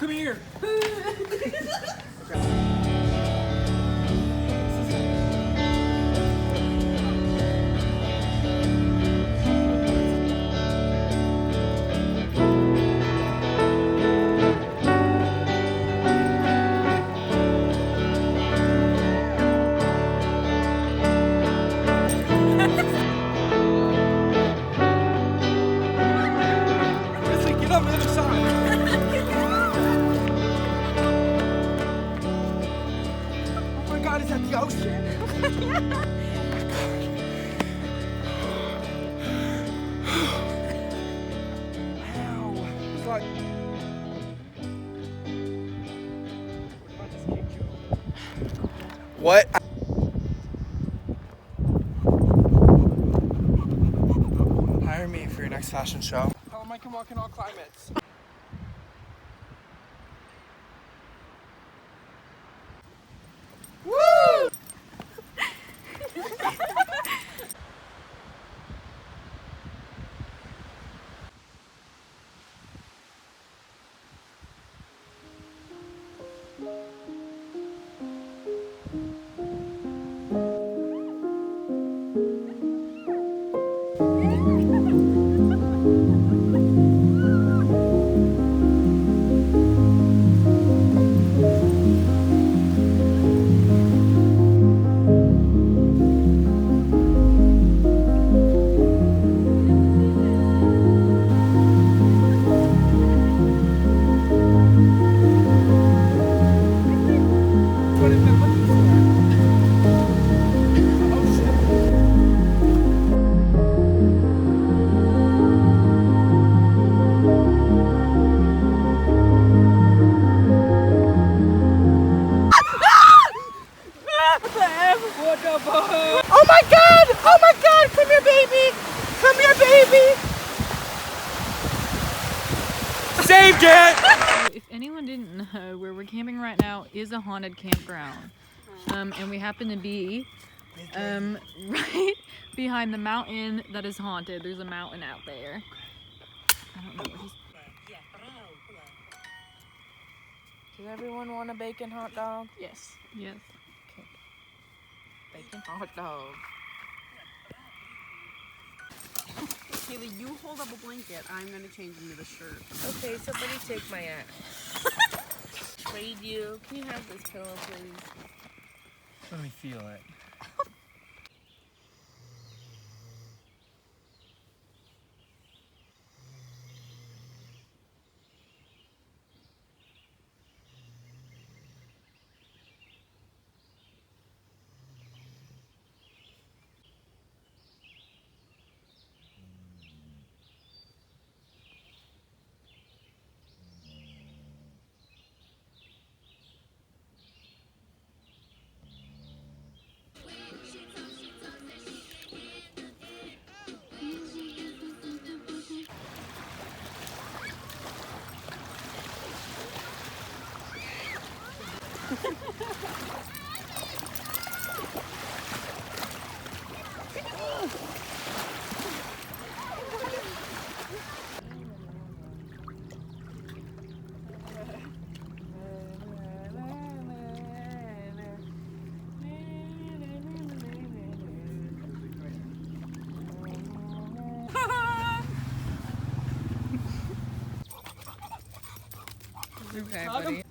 come here. Get on the other side. Oh my God, is that the ocean? Ow. It's like... What? Hire me for your next fashion show. Tell them I can walk in all climates. Woo! Oh my God! Oh my God! Come here, baby! Come here, baby! Saved it! If anyone didn't know, where we're camping right now is a haunted campground. And we happen to be right behind the mountain that is haunted. There's a mountain out there. I don't know what he's... Does everyone want a bacon hot dog? Yes. Yes. Okay. Bacon hot dog. Kaylee, you hold up a blanket. I'm gonna change into the shirt. Okay, somebody take my axe. Trade you. Can you have this pillow, please? Let me feel it. Okay, buddy.